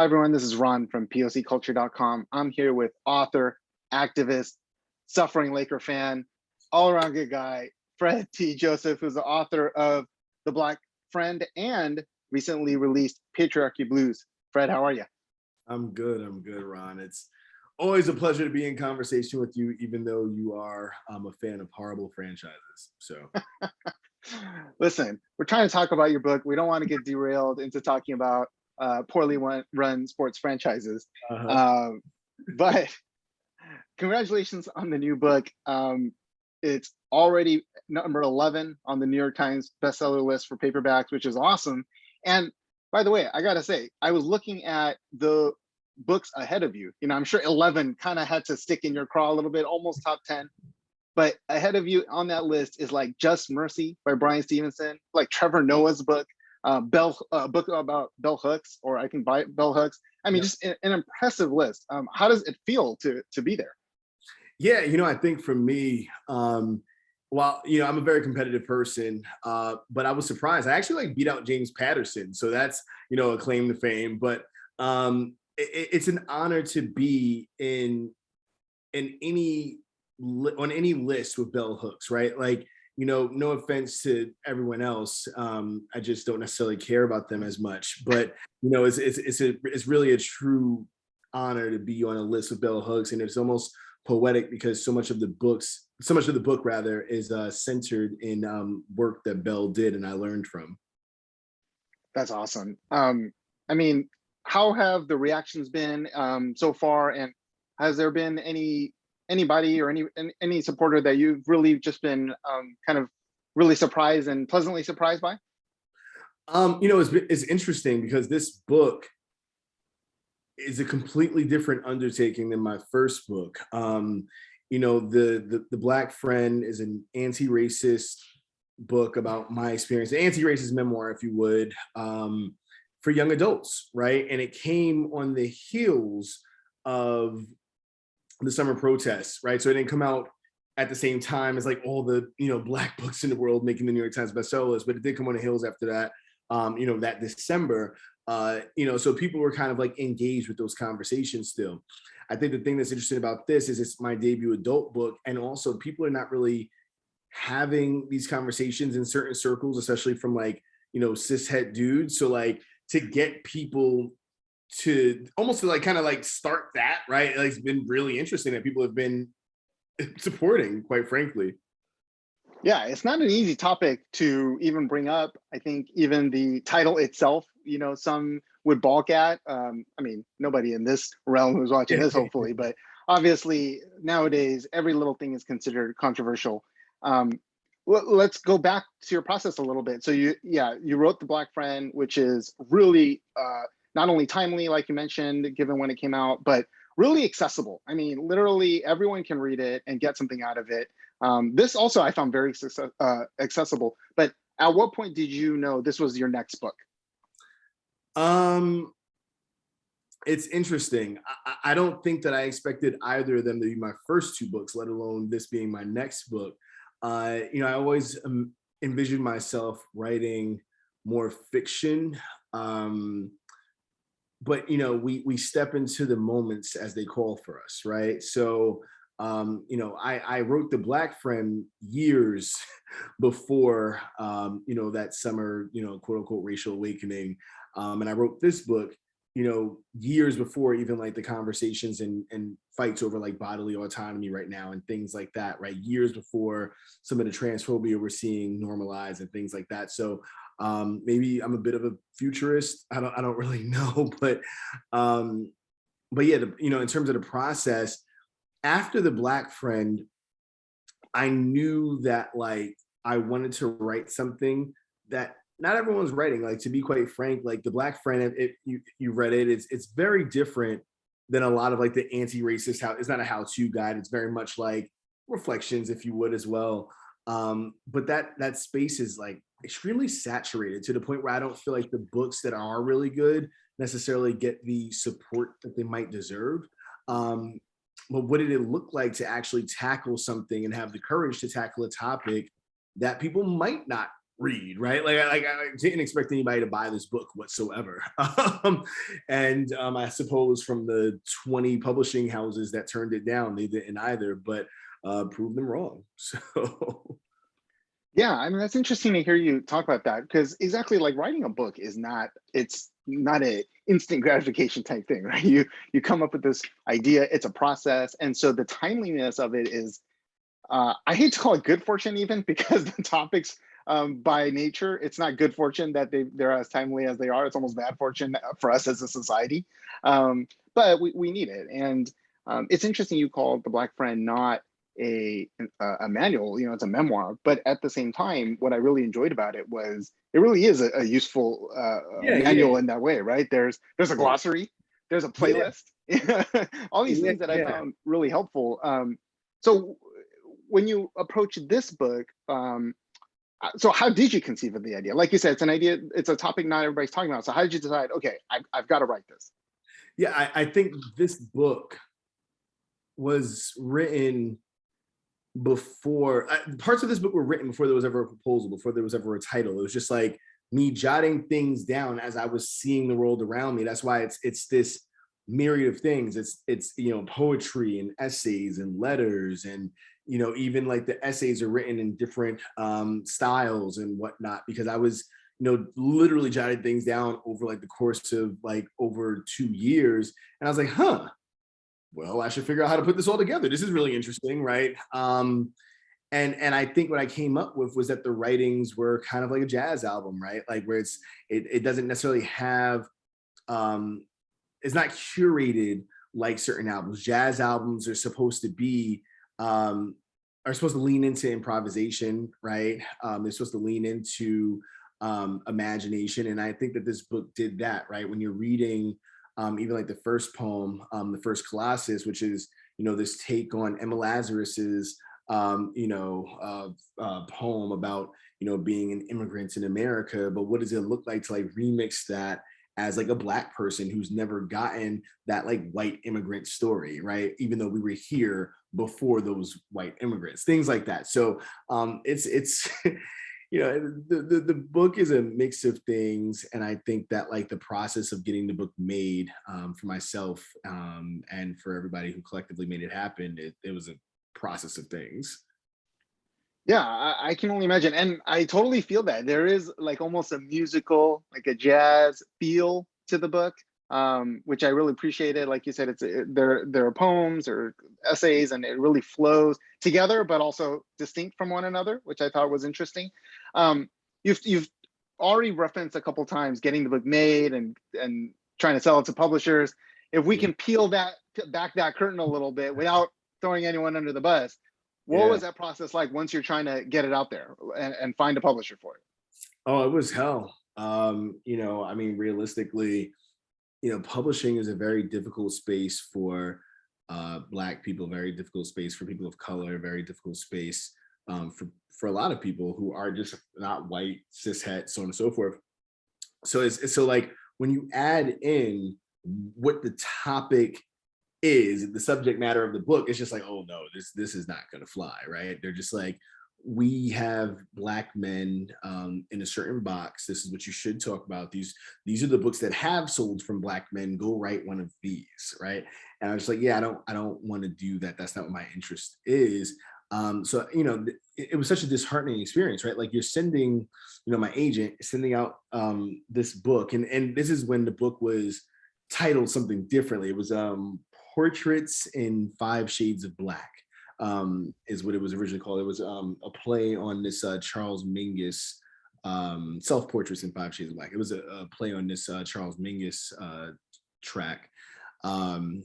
Hi, everyone. This is Ron from POCculture.com. I'm here with author, activist, suffering Laker fan, all around good guy, Fred T. Joseph, who's the author of The Black Friend and recently released Patriarchy Blues. Fred, how are you? I'm good, Ron. It's always a pleasure to be in conversation with you, even though you are a fan of horrible franchises. So, Listen, we're trying to talk about your book. We don't want to get derailed into talking about poorly run sports franchises. uh-huh. But congratulations on the new book. It's already number 11 on the New York Times bestseller list for paperbacks, which is awesome. And by the way, I gotta say, I was looking at the books ahead of you. I'm sure 11 kind of had to stick in your craw a little bit, almost top 10. But ahead of you on that list is like Just Mercy by Brian Stevenson, like Trevor Noah's book, book about bell hooks, or I can buy bell hooks. I mean, Yeah. just an impressive list. How does it feel to be there? Yeah, I think for me, well, I'm a very competitive person, but I was surprised. I actually beat out James Patterson, so that's a claim to fame. But it's an honor to be in any on any list with bell hooks, right? Like, no offense to everyone else, I just don't necessarily care about them as much. But it's really a true honor to be on a list with bell hooks, and it's almost poetic because so much of the book rather is centered in work that Bell did and I learned from. That's awesome. I mean, how have the reactions been so far? And has there been anybody or any supporter that you've really just been kind of really surprised and pleasantly surprised by? It's interesting because this book is a completely different undertaking than my first book. The Black Friend is an anti-racist book about my experience, an anti-racist memoir, if you would, for young adults, right? And it came on the heels of the summer protests, right? So it didn't come out at the same time as like all the Black books in the world making the New York Times bestseller list, but it did come on the heels after that. That December. So people were kind of like engaged with those conversations still. I think the thing that's interesting about this is it's my debut adult book, and also people are not really having these conversations in certain circles, especially from like cishet dudes. So like to get people to almost to like kind of like start that, right? Like, it's been really interesting that people have been supporting, quite frankly. Yeah, it's not an easy topic to even bring up. I think even the title itself, some would balk at. I mean, nobody in this realm who's watching this, hopefully, but obviously nowadays every little thing is considered controversial. Let's go back to your process a little bit. So you wrote The Black Friend, which is really not only timely, like you mentioned, given when it came out, but really accessible. I mean, literally everyone can read it and get something out of it. This also I found very accessible. But at what point did you know this was your next book? It's interesting. I don't think that I expected either of them to be my first two books, let alone this being my next book. I always envisioned myself writing more fiction. But we step into the moments as they call for us, right? So I wrote The Black Friend years before that summer quote unquote racial awakening, and I wrote this book years before even like the conversations and fights over like bodily autonomy right now and things like that, right? Years before some of the transphobia we're seeing normalized and things like that. So maybe I'm a bit of a futurist. I don't really know, but yeah, in terms of the process, after The Black Friend, I knew that like I wanted to write something that not everyone's writing. Like, to be quite frank, like The Black Friend, you read it, it's very different than a lot of like the anti-racist it's not a how-to guide. It's very much like reflections, if you would, as well. But that space is like extremely saturated to the point where I don't feel like the books that are really good necessarily get the support that they might deserve. But what did it look like to actually tackle something and have the courage to tackle a topic that people might not read, right? Like I didn't expect anybody to buy this book whatsoever. I suppose from the 20 publishing houses that turned it down, they didn't either, but proved them wrong. So Yeah, I mean that's interesting to hear you talk about that because exactly like writing a book is not it's not a instant gratification type thing, right? You come up with this idea, it's a process, and so the timeliness of it is I hate to call it good fortune even because the topics by nature it's not good fortune that they're as timely as they are. It's almost bad fortune for us as a society, but we need it. And it's interesting you called the Black Friend not a manual, you know, it's a memoir, but at the same time what I really enjoyed about it was it really is a useful yeah, manual yeah, in that way, right? There's a yeah, glossary, there's a yeah, playlist, all these yeah, things that I yeah. found really helpful. So when you approach this book, so how did you conceive of the idea? Like you said, it's an idea, it's a topic not everybody's talking about, so how did you decide, okay, I've got to write this? Yeah, I think this book was written before parts of this book were written before there was ever a proposal, before there was ever a title. It was just like me jotting things down as I was seeing the world around me. That's why it's this myriad of things. It's you know, poetry and essays and letters, and you know, even like the essays are written in different styles and whatnot, because I was, you know, literally jotting things down over like the course of like over 2 years, and I was like, huh, well, I should figure out how to put this all together. This is really interesting, right? And I think what I came up with was that the writings were kind of like a jazz album, right? Like where it doesn't necessarily have it's not curated like certain albums. Jazz albums are supposed to be are supposed to lean into improvisation, right? They're supposed to lean into imagination, and I think that this book did that, right? When you're reading even like the first poem, the First Colossus, which is, you know, this take on Emma Lazarus's, poem about, you know, being an immigrant in America, but what does it look like to like remix that as like a Black person who's never gotten that like white immigrant story, right? Even though we were here before those white immigrants, things like that. So it's you know, the book is a mix of things, and I think that like the process of getting the book made, for myself, and for everybody who collectively made it happen, it was a process of things. Yeah, I can only imagine. And I totally feel that. There is like almost a musical, like a jazz feel to the book, which I really appreciated. Like you said, there are poems or essays, and it really flows together, but also distinct from one another, which I thought was interesting. Um, you've already referenced a couple times getting the book made and trying to sell it to publishers. If we Yeah. can peel that back that curtain a little bit without throwing anyone under the bus, what Yeah. was that process like once you're trying to get it out there and find a publisher for it? Oh, it was hell. You know, I mean, realistically, you know, publishing is a very difficult space for Black people, very difficult space for people of color, very difficult space for a lot of people who are just not white, cis het, so on and so forth. So it's so like when you add in what the topic is, the subject matter of the book, it's just like, oh no, this is not gonna fly, right? They're just like, we have Black men in a certain box. This is what you should talk about. These are the books that have sold from Black men. Go write one of these, right? And I was like, yeah, I don't want to do that. That's not what my interest is. So you know, it was such a disheartening experience, right? Like you're sending, you know, my agent is sending out this book, and this is when the book was titled something differently. It was Portraits in Five Shades of Black, is what it was originally called. It was a play on this Charles Mingus, Self Portraits in Five Shades of Black. It was a play on this Charles Mingus track. Um,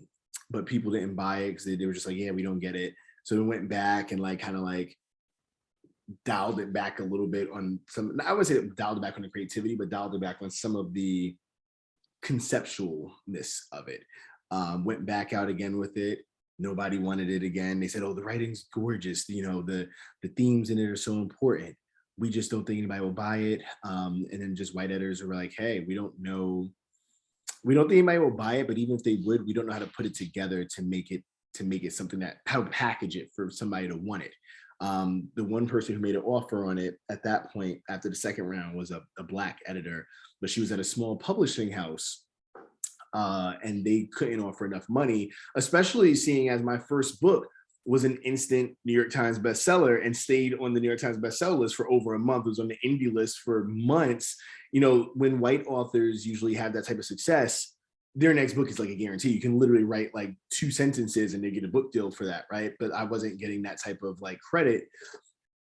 but people didn't buy it because they were just like, yeah, we don't get it. So we went back and like kind of like dialed it back a little bit on some, I wouldn't say dialed it back on the creativity, but dialed it back on some of the conceptualness of it. Went back out again with it. Nobody wanted it again. They said, oh, the writing's gorgeous. You know, the themes in it are so important. We just don't think anybody will buy it. And then just white editors were like, hey, we don't know. We don't think anybody will buy it, but even if they would, we don't know how to put it together to make it something that, how to package it for somebody to want it. The one person who made an offer on it at that point, after the second round, was a Black editor, but she was at a small publishing house. And they couldn't offer enough money, especially seeing as my first book was an instant New York Times bestseller and stayed on the New York Times bestseller list for over a month. It was on the indie list for months. You know, when white authors usually have that type of success, their next book is like a guarantee. You can literally write like 2 sentences and they get a book deal for that, right? But I wasn't getting that type of like credit.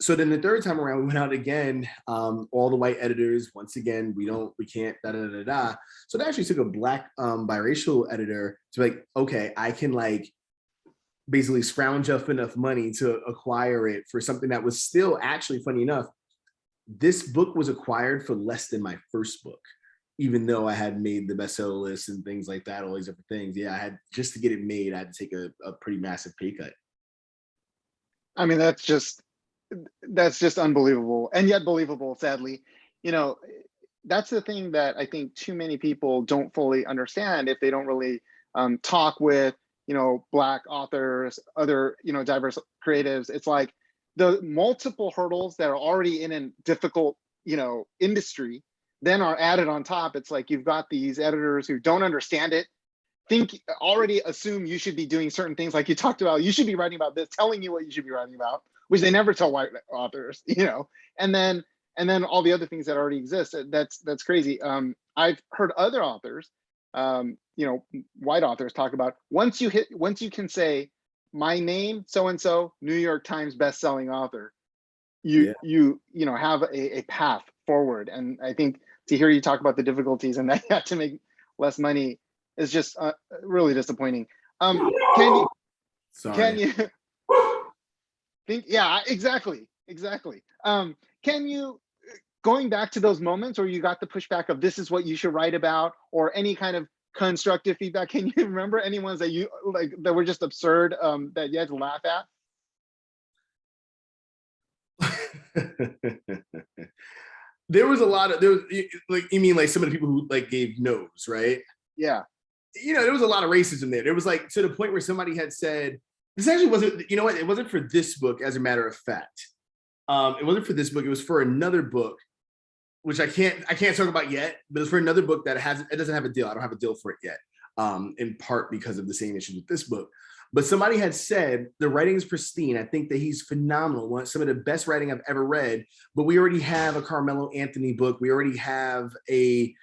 So then the third time around, we went out again. All the white editors, once again, we can't, da da da da. So they actually took a Black biracial editor to be like, okay, I can like basically scrounge up enough money to acquire it for something that was still actually, funny enough, this book was acquired for less than my first book, even though I had made the bestseller list and things like that, all these different things. Yeah, I had, just to get it made, I had to take a pretty massive pay cut. I mean, that's just unbelievable, and yet believable, sadly. You know, that's the thing that I think too many people don't fully understand if they don't really talk with, you know, Black authors, other, you know, diverse creatives. It's like the multiple hurdles that are already in a difficult, you know, industry then are added on top. It's like you've got these editors who don't understand it, already assume you should be doing certain things, like you talked about, you should be writing about this, telling you what you should be writing about, which they never tell white authors, you know, and then all the other things that already exist. That's crazy. I've heard other authors, you know, white authors talk about once you can say my name so and so, New York Times best-selling author, you know, have a path forward. And I think to hear you talk about the difficulties and that you have to make less money is just really disappointing. Can you think? Yeah, exactly. Can you, going back to those moments where you got the pushback of this is what you should write about, or any kind of constructive feedback, can you remember any ones that you like that were just absurd, that you had to laugh at? There was like, you mean like some of the people who like gave no's, right? Yeah. You know, there was a lot of racism there. There was like, to the point where somebody had said, this actually wasn't, you know what, it wasn't for this book, as a matter of fact. It wasn't for this book, it was for another book, which I can't talk about yet, but it's for another book that it doesn't have a deal. I don't have a deal for it yet, in part because of the same issues with this book. But somebody had said the writing is pristine. I think that he's phenomenal. Some of the best writing I've ever read. But we already have a Carmelo Anthony book. We already have it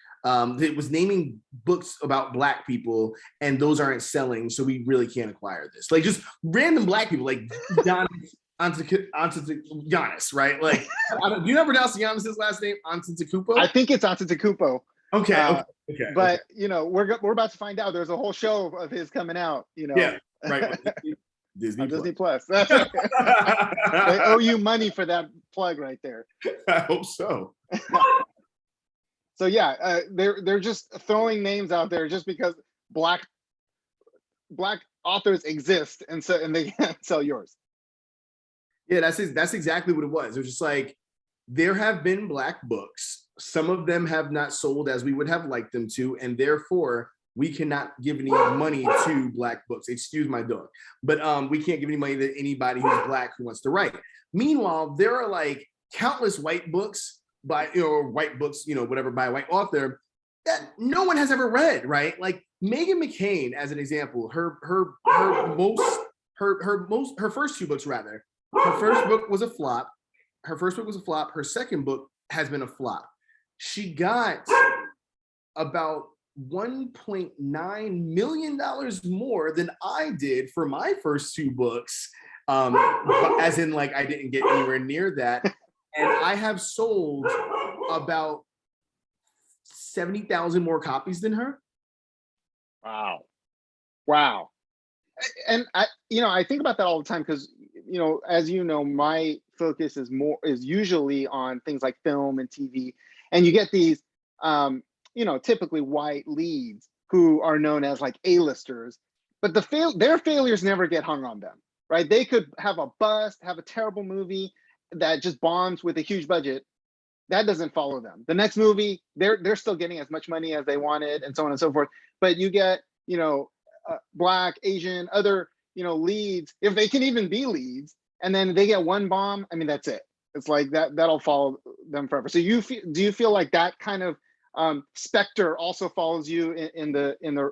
was naming books about Black people, and those aren't selling. So we really can't acquire this. Like just random Black people, like Giannis, right? Like, do you know pronounce Giannis's last name? Antetokounmpo? I think it's Antetokounmpo. Okay. But you know, we're about to find out. There's a whole show of his coming out. You know. Yeah. Right. Disney Plus. That's right. They owe you money for that plug right there. I hope so. So yeah, they're just throwing names out there just because black authors exist, and they can't sell yours. Yeah, that's exactly what it was. It was just like, there have been Black books. Some of them have not sold as we would have liked them to, and therefore we cannot give any money to Black books. Excuse my dog. But we can't give any money to anybody who's Black who wants to write. Meanwhile, there are like countless white books by, whatever, by a white author that no one has ever read, right? Like Meghan McCain, as an example, her first 2 books, rather. Her first book was a flop. Her second book has been a flop. She got about $1.9 million more than I did for my first 2 books. As in, like, I didn't get anywhere near that. And I have sold about 70,000 more copies than her. Wow. And I think about that all the time because, as you know, my focus is usually on things like film and TV, and you get these, typically white leads who are known as like A-listers, but their failures never get hung on them, right? They could have a bust, have a terrible movie that just bombs with a huge budget. That doesn't follow them. The next movie, they're still getting as much money as they wanted, and so on and so forth. But you get, Black, Asian, other, leads, if they can even be leads, and then they get one bomb. I mean, that's it. It's like that'll follow them forever. So do you feel like that kind of specter also follows you in the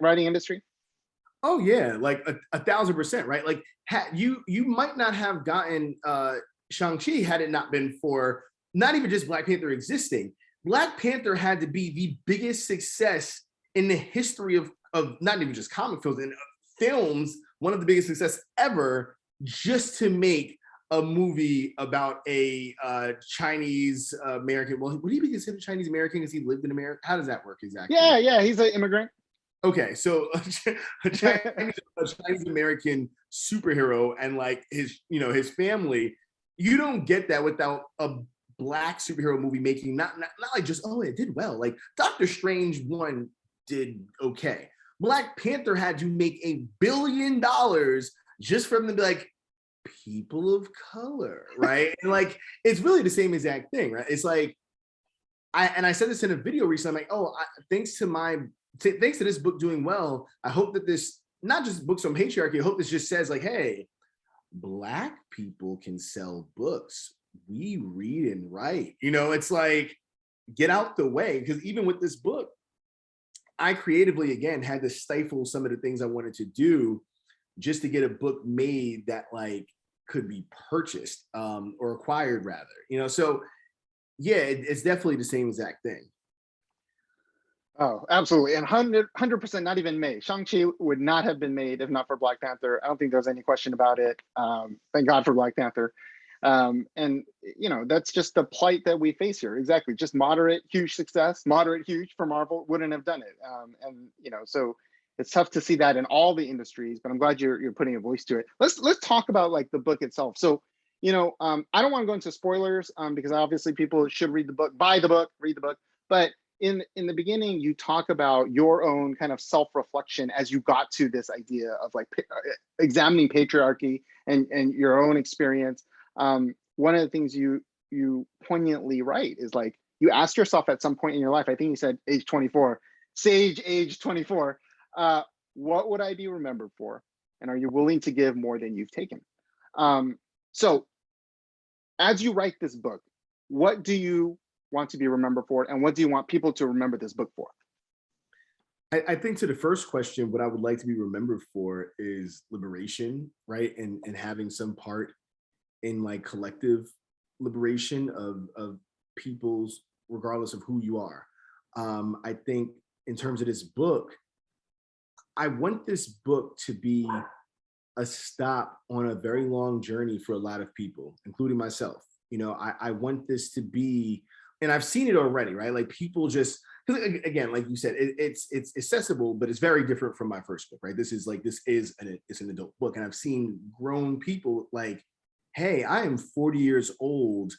writing industry? Oh yeah, like 1,000%, right? Like you might not have gotten Shang-Chi had it not been for not even just Black Panther existing. Black Panther had to be the biggest success in the history of not even just comic films and films, one of the biggest success ever, just to make a movie about a Chinese American. Well, would he be considered Chinese American because he lived in America? How does that work exactly? Yeah, he's an immigrant. Okay, so a Chinese American superhero and like his family, you don't get that without a Black superhero movie making not like just, oh, it did well. Like Doctor Strange 1 did okay. Black Panther had to make $1 billion just from the like people of color, right? And like it's really the same exact thing, right? It's like I said this in a video recently. I'm like, oh, thanks to this book doing well, I hope that this not just books on patriarchy. I hope this just says like, hey, Black people can sell books. We read and write. It's like, get out the way. Because even with this book, I creatively, again, had to stifle some of the things I wanted to do just to get a book made that like could be purchased or acquired rather. So yeah, it's definitely the same exact thing. Oh, absolutely. And 100% not even made. Shang-Chi would not have been made if not for Black Panther. I don't think there's any question about it. Thank God for Black Panther. And, that's just the plight that we face here. Exactly. Just moderate, huge success, moderate, huge for Marvel wouldn't have done it. So it's tough to see that in all the industries, but I'm glad you're putting a voice to it. Let's talk about like the book itself. So, I don't want to go into spoilers because obviously people should read the book, buy the book, read the book. But in the beginning, you talk about your own kind of self-reflection as you got to this idea of like examining patriarchy and your own experience. One of the things you poignantly write is like you asked yourself at some point in your life, I think you said age 24, sage age 24, what would I be remembered for? And are you willing to give more than you've taken? So as you write this book, what do you want to be remembered for, and what do you want people to remember this book for? I think to the first question, what I would like to be remembered for is liberation, right? And having some part in like collective liberation of people's, regardless of who you are. I think in terms of this book, I want this book to be a stop on a very long journey for a lot of people, including myself. I want this to be, and I've seen it already, right? Like people just, again, like you said, it's accessible, but it's very different from my first book, right? It's an adult book, and I've seen grown people like, hey, I am 40 years old,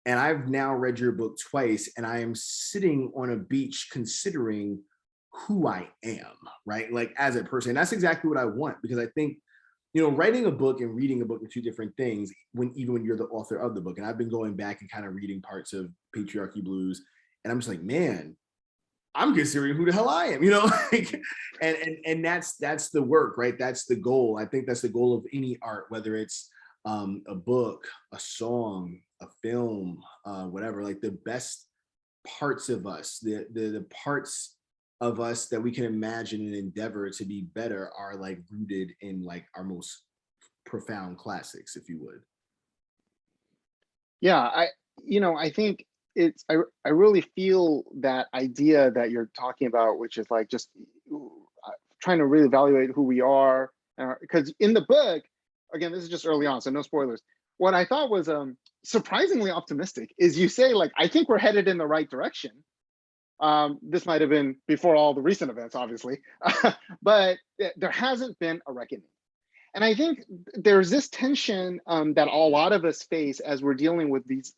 and I've now read your book twice, and I am sitting on a beach considering who I am, right? Like as a person. And that's exactly what I want, because I think, writing a book and reading a book are two different things even when you're the author of the book. And I've been going back and kind of reading parts of Patriarchy Blues, and I'm just like, man, I'm considering who the hell I am, like, and that's the work, right? That's the goal. I think that's the goal of any art, whether it's a book, a song, a film, whatever. Like the best parts of us, the parts of us that we can imagine and endeavor to be better are like rooted in like our most profound classics, if you would. Yeah, I think I really feel that idea that you're talking about, which is like just trying to really evaluate who we are. Because in the book, again, this is just early on, so no spoilers. What I thought was surprisingly optimistic is you say like, I think we're headed in the right direction. This might have been before all the recent events, obviously, but there hasn't been a reckoning. And I think there's this tension that a lot of us face as we're dealing with these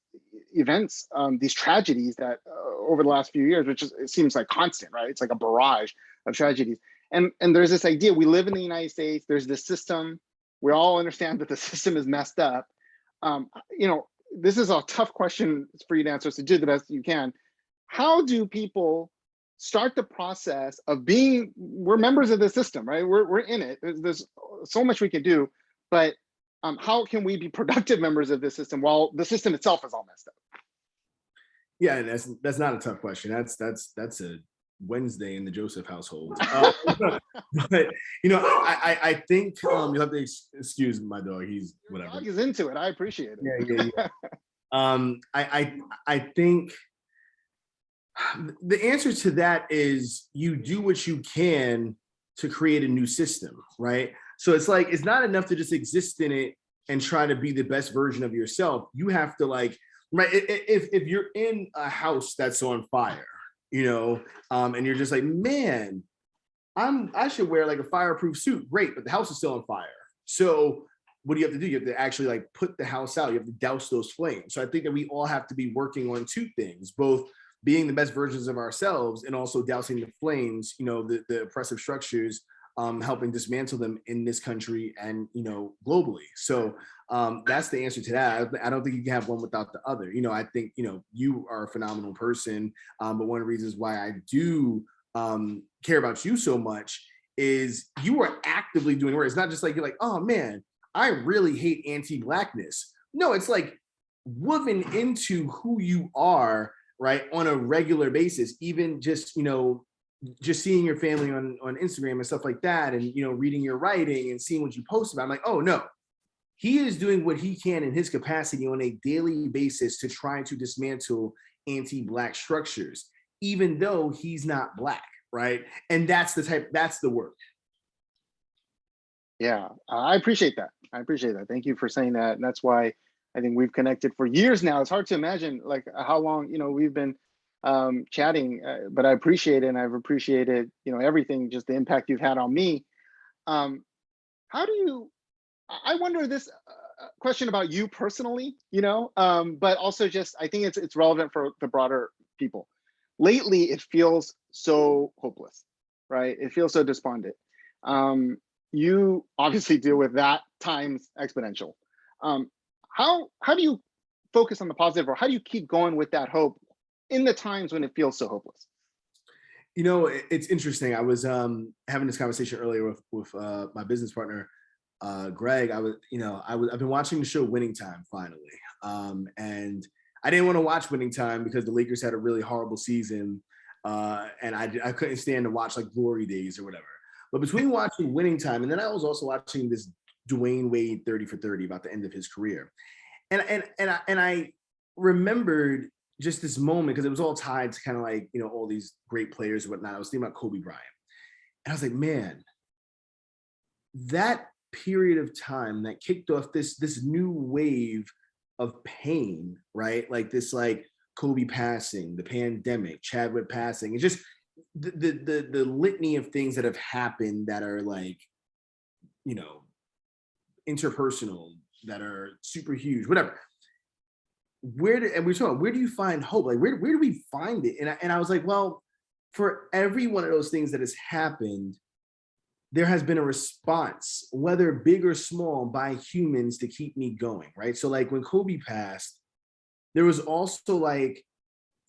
events, these tragedies that over the last few years, it seems like constant, right? It's like a barrage of tragedies. And there's this idea, we live in the United States, there's this system, we all understand that the system is messed up. This is a tough question for you to answer, so do the best you can. How do people start the process of we're members of the system, right? We're in it. There's so much we can do, but how can we be productive members of this system while the system itself is all messed up? Yeah, and that's not a tough question. That's a Wednesday in the Joseph household. But I think you'll have to excuse my dog. He's whatever. Dog is into it. I appreciate it. Yeah. I think the answer to that is you do what you can to create a new system, right? So it's like it's not enough to just exist in it and try to be the best version of yourself. You have to right. If you're in a house that's on fire, and you're just like, man, I should wear like a fireproof suit. Great, but the house is still on fire. So what do you have to do? You have to actually like put the house out. You have to douse those flames. So I think that we all have to be working on two things, both being the best versions of ourselves and also dousing the flames, the oppressive structures, helping dismantle them in this country and, globally. So that's the answer to that. I don't think you can have one without the other. I think, you are a phenomenal person. But one of the reasons why I do care about you so much is you are actively doing work. It's not just like, you're like, oh man, I really hate anti-Blackness. No, it's like woven into who you are, right, on a regular basis, even just, just seeing your family on Instagram and stuff like that, and, reading your writing and seeing what you post about. I'm like, oh no, he is doing what he can in his capacity on a daily basis to try to dismantle anti-Black structures, even though he's not Black, right? And that's the work. Yeah, I appreciate that. Thank you for saying that. And that's why I think we've connected for years now. It's hard to imagine like how long, we've been chatting, but I appreciate it. And I've appreciated, everything, just the impact you've had on me. How do you, I wonder this question about you personally, but also just, I think it's relevant for the broader people. Lately, it feels so hopeless, right? It feels so despondent. You obviously deal with that times exponential. How do you focus on the positive, or how do you keep going with that hope in the times when it feels so hopeless? It's interesting. I was having this conversation earlier with my business partner, Greg. I've been watching the show Winning Time finally, and I didn't want to watch Winning Time because the Lakers had a really horrible season, and I couldn't stand to watch like Glory Days or whatever. But between watching Winning Time, and then I was also watching this Dwayne Wade 30 for 30 about the end of his career, and I remembered just this moment because it was all tied to kind of like all these great players and whatnot. I was thinking about Kobe Bryant, and I was like, man, that period of time that kicked off this new wave of pain, right? Like this, like Kobe passing, the pandemic, Chadwick passing, it's just the litany of things that have happened that are like, interpersonal, that are super huge, whatever. Where do you find hope? Like where do we find it? And I was like, well, for every one of those things that has happened, there has been a response, whether big or small, by humans to keep me going, right? So like when Kobe passed, there was also like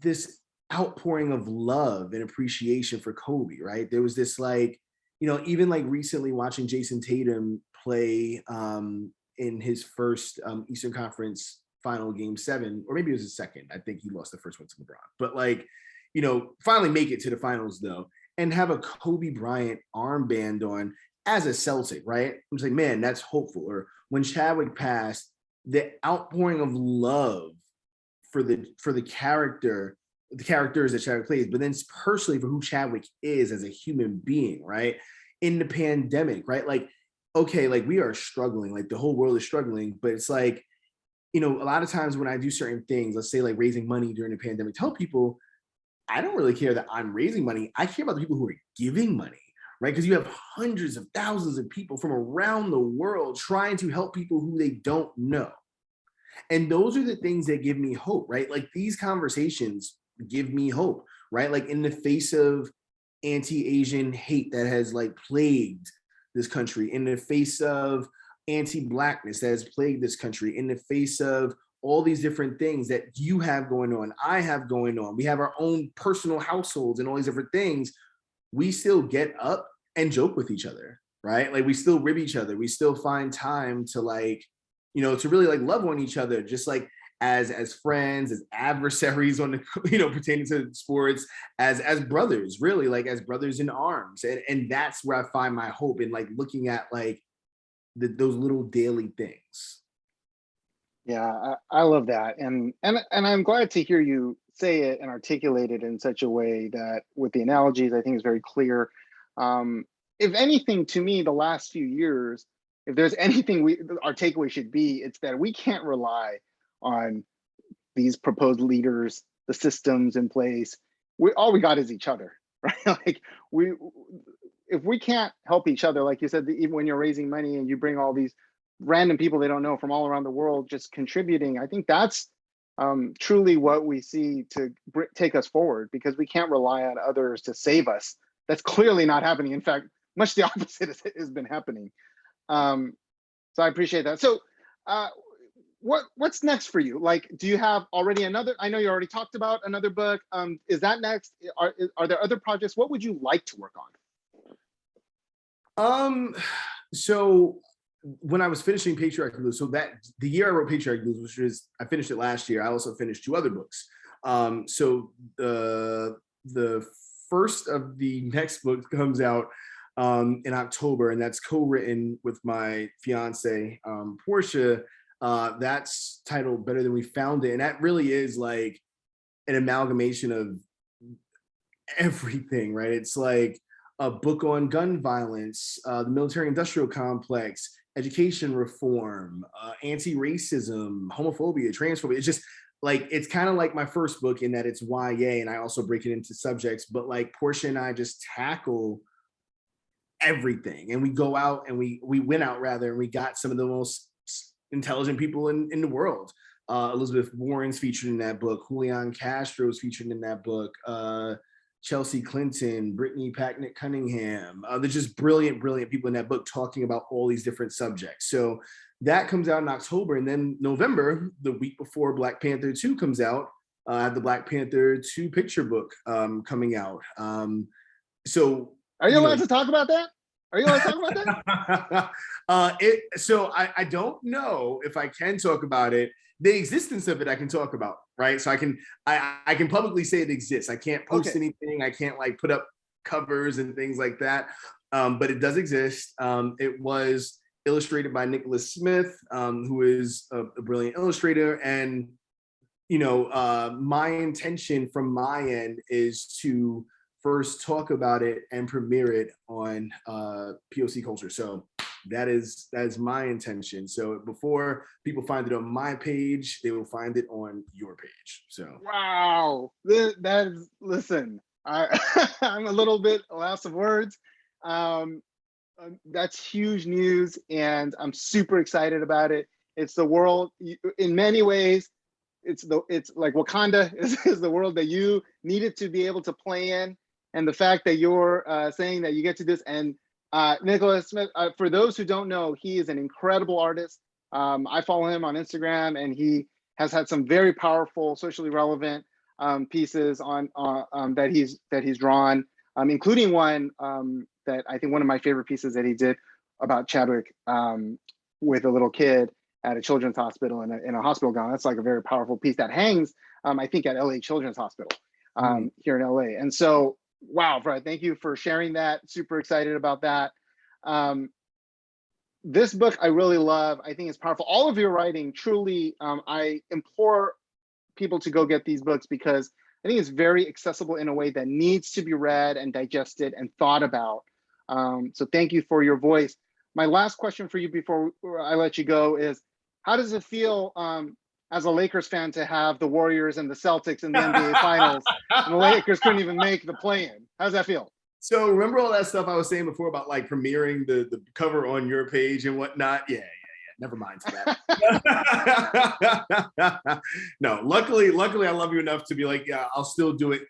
this outpouring of love and appreciation for Kobe, right? There was this like, even like recently watching Jason Tatum play in his first Eastern Conference final game 7, or maybe it was his second. I think he lost the first one to LeBron, but like, finally make it to the finals though, and have a Kobe Bryant armband on as a Celtic, right? I'm just like, man, that's hopeful. Or when Chadwick passed, the outpouring of love for the characters that Chadwick plays, but then personally for who Chadwick is as a human being, right? In the pandemic, right? Like, okay, like we are struggling, like the whole world is struggling, but it's like, a lot of times when I do certain things, let's say like raising money during the pandemic, tell people, I don't really care that I'm raising money. I care about the people who are giving money, right? Because you have hundreds of thousands of people from around the world trying to help people who they don't know. And those are the things that give me hope, right? Like these conversations give me hope, right? Like in the face of anti-Asian hate that has like plagued this country, in the face of anti-Blackness that has plagued this country, in the face of all these different things that you have going on, I have going on, we have our own personal households and all these different things, we still get up and joke with each other, right? Like we still rib each other. We still find time to like to really like love on each other, just like as friends, as adversaries on the, pertaining to sports, as brothers, really, like as brothers in arms. And that's where I find my hope in like looking at like those little daily things. Yeah, I love that, and I'm glad to hear you say it and articulate it in such a way that, with the analogies, I think is very clear. Um, if anything, to me, the last few years, if there's anything our takeaway should be, it's that we can't rely on these proposed leaders, the systems in place. All we got is each other, right? Like we, if we can't help each other, like you said, even when you're raising money and you bring all these random people they don't know from all around the world just contributing, I think that's truly what we see to take us forward, because we can't rely on others to save us. That's clearly not happening. In fact, much the opposite has been happening. So I appreciate that. So what's next for you? Like, do you have already another? I know you already talked about another book. Is that next? Are there other projects? What would you like to work on? So when I was finishing Patriarchy Blues, so that the year I wrote Patriarchy Blues, which is I finished it last year, I also finished 2 other books. So the first of the next book comes out in October, and that's co-written with my fiance, Portia. That's titled Better Than We Found It. And that really is like an amalgamation of everything, right? It's like a book on gun violence, the military-industrial complex, education reform, anti-racism, homophobia, transphobia. It's just like, it's kind of like my first book in that it's YA, and I also break it into subjects, but like Portia and I just tackle everything. And we go out and we went out rather, and we got some of the most intelligent people in the world. Elizabeth Warren's featured in that book. Julian Castro's featured in that book. Chelsea Clinton, Brittany Packnett Cunningham. There's just brilliant people in that book talking about all these different subjects. So that comes out in October. And then November, the week before Black Panther 2 comes out, I have the Black Panther 2 picture book coming out. So are you allowed to talk about that? Are you allowed to talk about that? So I don't know if I can talk about it. The existence of it I can talk about, right? So I can publicly say it exists. I can't post anything. I can't like put up covers and things like that. But it does exist. It was illustrated by Nicholas Smith, who is a brilliant illustrator. And my intention from my end is to first talk about it and premiere it on POC Culture. So that is my intention. So before people find it on my page, they will find it on your page. So wow, that is, listen, I'm a little bit lost of words. That's huge news, and I'm super excited about it. It's the world, in many ways. It's like Wakanda is the world that you needed to be able to play in, and the fact that you're saying that you get to this. And Nicholas Smith, for those who don't know, he is an incredible artist. I follow him on Instagram, and he has had some very powerful, socially relevant pieces on that he's drawn, including one that I think one of my favorite pieces that he did about Chadwick with a little kid at a children's hospital in a hospital gown. That's like a very powerful piece that hangs, I think, at LA Children's Hospital here in LA. And so, wow, Fred, thank you for sharing that. Super excited about that. This book I really love. I think it's powerful. All of your writing, truly, I implore people to go get these books, because I think it's very accessible in a way that needs to be read and digested and thought about. So thank you for your voice. My last question for you before I let you go is, how does it feel as a Lakers fan to have the Warriors and the Celtics in the NBA Finals, and the Lakers couldn't even make the play-in? How does that feel? So remember all that stuff I was saying before about like premiering the cover on your page and whatnot? Yeah. Never mind for that. No, luckily I love you enough to be like, yeah, I'll still do it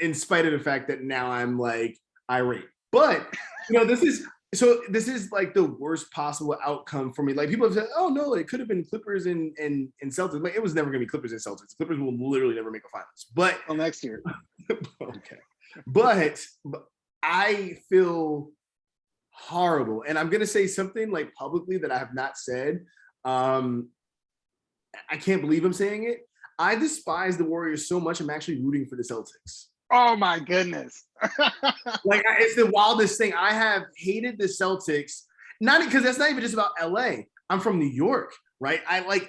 in spite of the fact that now I'm like irate. But this is like the worst possible outcome for me. Like, people have said, oh no, it could have been Clippers and Celtics, but it was never gonna be Clippers and Celtics. Clippers will literally never make a finals. But next year. Okay. But I feel horrible, and I'm gonna say something like publicly that I have not said. I can't believe I'm saying it. I despise the Warriors so much, I'm actually rooting for the Celtics. Oh my goodness. Like, it's the wildest thing. I have hated the Celtics, not because that's not even just about LA. I'm from New York, right? I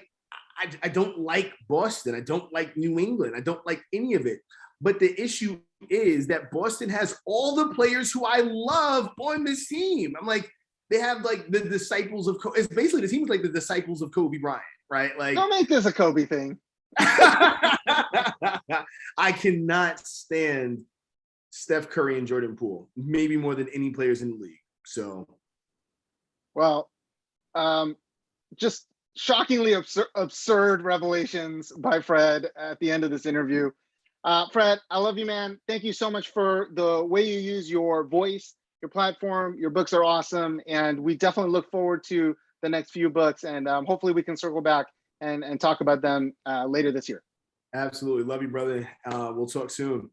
don't like Boston. I don't like New England. I don't like any of it. But the issue is that Boston has all the players who I love on this team. I'm like, they have like the disciples of Kobe. It's basically, the team is like the disciples of Kobe Bryant, right? Like, don't make this a Kobe thing. I cannot stand Steph Curry and Jordan Poole, maybe more than any players in the league. So, well, just shockingly absurd revelations by Fred at the end of this interview. Fred, I love you, man. Thank you so much for the way you use your voice, your platform. Your books are awesome, and we definitely look forward to the next few books, and hopefully we can circle back and talk about them later this year. Absolutely. Love you, brother. We'll talk soon.